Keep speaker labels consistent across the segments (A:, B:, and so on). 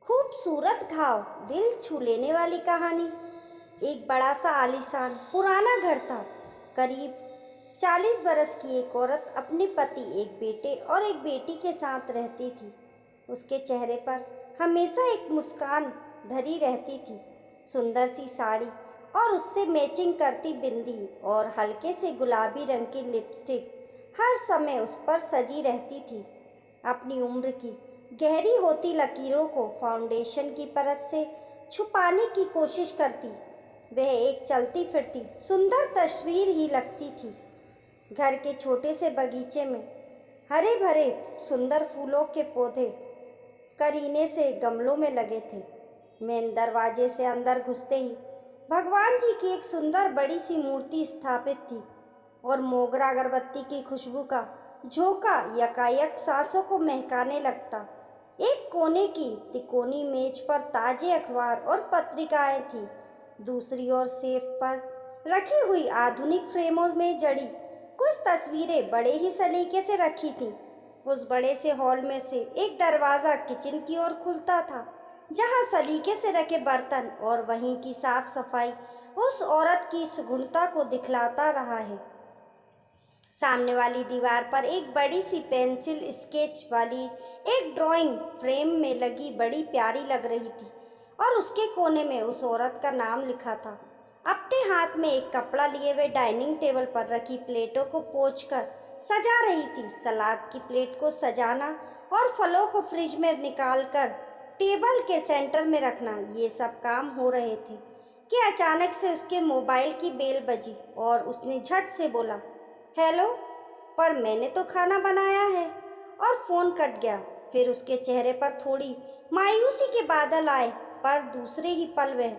A: खूबसूरत घाव, दिल छू लेने वाली कहानी। एक बड़ा सा आलीशान पुराना घर था। करीब 40 बरस की एक औरत अपने पति, एक बेटे और एक बेटी के साथ रहती थी। उसके चेहरे पर हमेशा एक मुस्कान धरी रहती थी। सुंदर सी साड़ी और उससे मैचिंग करती बिंदी और हल्के से गुलाबी रंग की लिपस्टिक हर समय उस पर सजी रहती थी। अपनी उम्र की गहरी होती लकीरों को फाउंडेशन की परत से छुपाने की कोशिश करती वह एक चलती फिरती सुंदर तस्वीर ही लगती थी। घर के छोटे से बगीचे में हरे भरे सुंदर फूलों के पौधे करीने से गमलों में लगे थे। मेन दरवाजे से अंदर घुसते ही भगवान जी की एक सुंदर बड़ी सी मूर्ति स्थापित थी और मोगरा अगरबत्ती की खुशबू का झोंका यकायक सांसों को महकाने लगता। एक कोने की तिकोनी मेज पर ताजे अखबार और पत्रिकाएं थीं। दूसरी ओर सेफ पर रखी हुई आधुनिक फ्रेमों में जड़ी कुछ तस्वीरें बड़े ही सलीके से रखी थीं। उस बड़े से हॉल में से एक दरवाज़ा किचन की ओर खुलता था, जहां सलीके से रखे बर्तन और वहीं की साफ सफाई उस औरत की सुगुणता को दिखलाता रहा है। सामने वाली दीवार पर एक बड़ी सी पेंसिल स्केच वाली एक ड्राइंग फ्रेम में लगी बड़ी प्यारी लग रही थी और उसके कोने में उस औरत का नाम लिखा था। अपने हाथ में एक कपड़ा लिए हुए डाइनिंग टेबल पर रखी प्लेटों को पोंछकर सजा रही थी। सलाद की प्लेट को सजाना और फलों को फ्रिज में निकालकर टेबल के सेंटर में रखना, ये सब काम हो रहे थे कि अचानक से उसके मोबाइल की बेल बजी और उसने झट से बोला, हेलो। पर मैंने तो खाना बनाया है। और फ़ोन कट गया। फिर उसके चेहरे पर थोड़ी मायूसी के बादल आए, पर दूसरे ही पल वह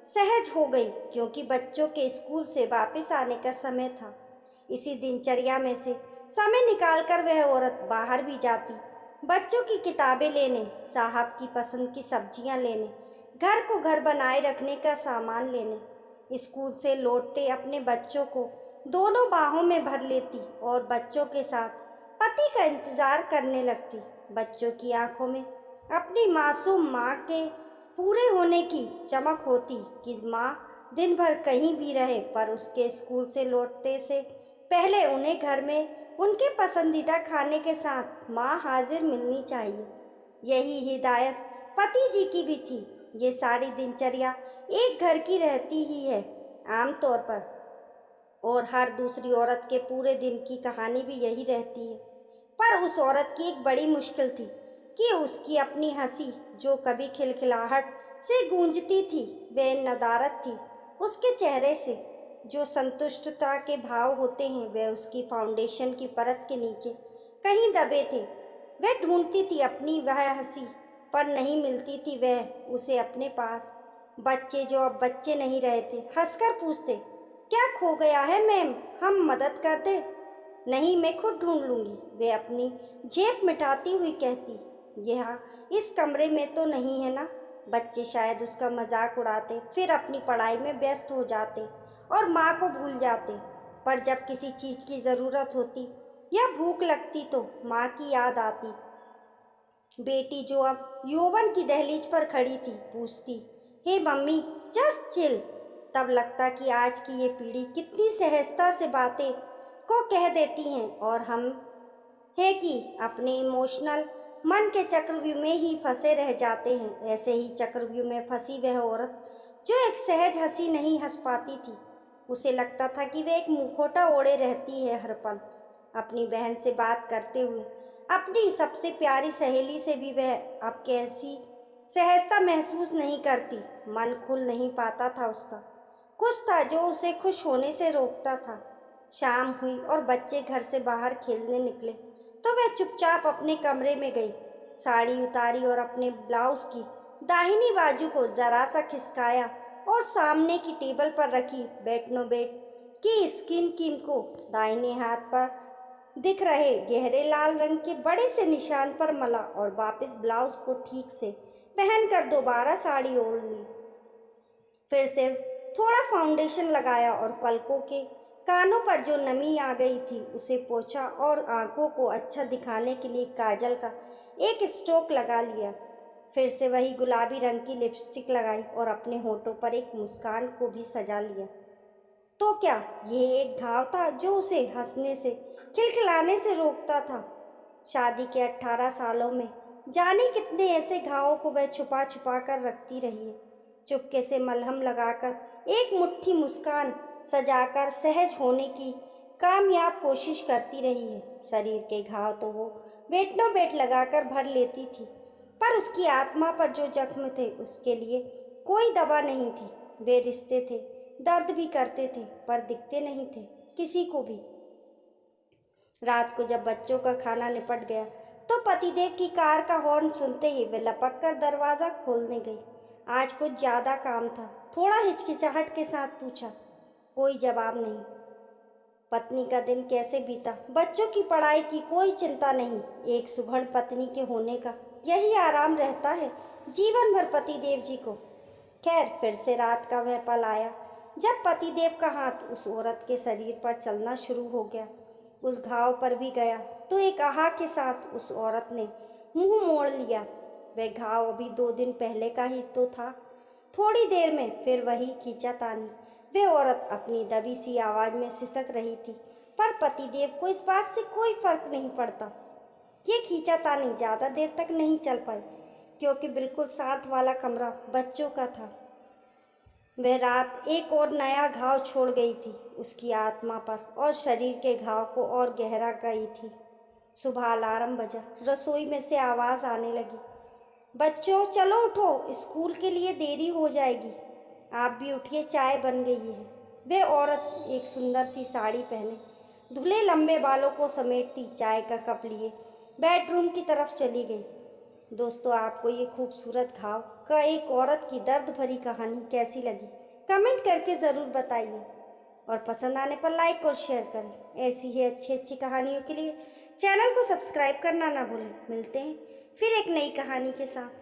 A: सहज हो गई क्योंकि बच्चों के स्कूल से वापस आने का समय था। इसी दिनचर्या में से समय निकालकर वह औरत बाहर भी जाती, बच्चों की किताबें लेने, साहब की पसंद की सब्जियां लेने, घर को घर बनाए रखने का सामान लेने। स्कूल से लौटते अपने बच्चों को दोनों बाहों में भर लेती और बच्चों के साथ पति का इंतजार करने लगती। बच्चों की आंखों में अपनी मासूम माँ के पूरे होने की चमक होती कि माँ दिन भर कहीं भी रहे, पर उसके स्कूल से लौटते से पहले उन्हें घर में उनके पसंदीदा खाने के साथ माँ हाजिर मिलनी चाहिए। यही हिदायत पति जी की भी थी। ये सारी दिनचर्या एक घर की रहती ही है आमतौर पर, और हर दूसरी औरत के पूरे दिन की कहानी भी यही रहती है। पर उस औरत की एक बड़ी मुश्किल थी कि उसकी अपनी हंसी, जो कभी खिलखिलाहट से गूंजती थी, वह नदारत थी। उसके चेहरे से जो संतुष्टता के भाव होते हैं, वह उसकी फाउंडेशन की परत के नीचे कहीं दबे थे। वह ढूंढती थी अपनी वह हंसी, पर नहीं मिलती थी वह उसे अपने पास। बच्चे जो अब बच्चे नहीं रहे थे, हंसकर पूछते, क्या खो गया है मैम, हम मदद कर दे? नहीं, मैं खुद ढूंढ लूँगी, वे अपनी जेब मिटाती हुई कहती। यह इस कमरे में तो नहीं है ना? बच्चे शायद उसका मजाक उड़ाते, फिर अपनी पढ़ाई में व्यस्त हो जाते और माँ को भूल जाते। पर जब किसी चीज़ की ज़रूरत होती या भूख लगती तो माँ की याद आती। बेटी जो अब यौवन की दहलीज पर खड़ी थी पूछती, हे मम्मी, जस्ट चिल। तब लगता कि आज की ये पीढ़ी कितनी सहजता से बातें को कह देती हैं और हम है कि अपने इमोशनल मन के चक्रव्यूह में ही फंसे रह जाते हैं। ऐसे ही चक्रव्यूह में फंसी वह औरत जो एक सहज हंसी नहीं हंस पाती थी। उसे लगता था कि वह एक मुखौटा ओढ़े रहती है हर पल। अपनी बहन से बात करते हुए अपनी सबसे प्यारी सहेली से भी वह अब कैसी सहजता महसूस नहीं करती। मन खुल नहीं पाता था उसका। कुछ था जो उसे खुश होने से रोकता था। शाम हुई और बच्चे घर से बाहर खेलने निकले तो वह चुपचाप अपने कमरे में गई, साड़ी उतारी और अपने ब्लाउज की दाहिनी बाजू को जरा सा खिसकाया और सामने की टेबल पर रखी बेटनोबेट की स्किन क्रीम को दाहिने हाथ पर दिख रहे गहरे लाल रंग के बड़े से निशान पर मला और वापस ब्लाउज को ठीक से पहनकर दोबारा साड़ी ओढ़ ली। फिर से थोड़ा फाउंडेशन लगाया और पलकों के कानों पर जो नमी आ गई थी उसे पोंछा और आंखों को अच्छा दिखाने के लिए काजल का एक स्ट्रोक लगा लिया। फिर से वही गुलाबी रंग की लिपस्टिक लगाई और अपने होठों पर एक मुस्कान को भी सजा लिया। तो क्या ये एक घाव था जो उसे हंसने से, खिलखिलाने से रोकता था? शादी के 18 सालों में जाने कितने ऐसे घावों को वह छुपा छुपा कर रखती रही है। चुपके से मलहम लगाकर, एक मुट्ठी मुस्कान सजाकर सहज होने की कामयाब कोशिश करती रही है। शरीर के घाव तो वो बेटनों बेट लगाकर भर लेती थी, पर उसकी आत्मा पर जो जख्म थे उसके लिए कोई दवा नहीं थी। वे रिश्ते थे, दर्द भी करते थे, पर दिखते नहीं थे किसी को भी। रात को जब बच्चों का खाना निपट गया तो पतिदेव की कार का हॉर्न सुनते ही वे लपक कर दरवाज़ा खोलने गई। आज कुछ ज़्यादा काम था, थोड़ा हिचकिचाहट के साथ पूछा। कोई जवाब नहीं। पत्नी का दिन कैसे बीता? बच्चों की पढ़ाई की कोई चिंता नहीं। एक सुघड़ पत्नी के होने का यही आराम रहता है जीवन भर पतिदेव जी को। खैर, फिर से रात का वह पल आया जब पतिदेव का हाथ उस औरत के शरीर पर चलना शुरू हो गया। उस घाव पर भी गया तो एक आहा के साथ उस औरत ने मुंह मोड़ लिया। वह घाव अभी 2 दिन पहले का ही तो था। थोड़ी देर में फिर वही खींचातानी। वह औरत अपनी दबी सी आवाज़ में सिसक रही थी, पर पतिदेव को इस बात से कोई फर्क नहीं पड़ता। ये खींचातानी ज़्यादा देर तक नहीं चल पाई, क्योंकि बिल्कुल साथ वाला कमरा बच्चों का था। वह रात एक और नया घाव छोड़ गई थी उसकी आत्मा पर, और शरीर के घाव को और गहरा गई थी। सुबह अलार्म बजा, रसोई में से आवाज़ आने लगी। बच्चों चलो उठो, स्कूल के लिए देरी हो जाएगी। आप भी उठिए, चाय बन गई है। वह औरत एक सुंदर सी साड़ी पहने, धुले लंबे बालों को समेटती, चाय का कप लिए बेडरूम की तरफ चली गई। दोस्तों, आपको ये खूबसूरत घाव का एक औरत की दर्द भरी कहानी कैसी लगी? कमेंट करके ज़रूर बताइए, और पसंद आने पर लाइक और शेयर करें। ऐसी ही अच्छी अच्छी कहानियों के लिए चैनल को सब्सक्राइब करना ना भूलें। मिलते हैं फिर एक नई कहानी के साथ।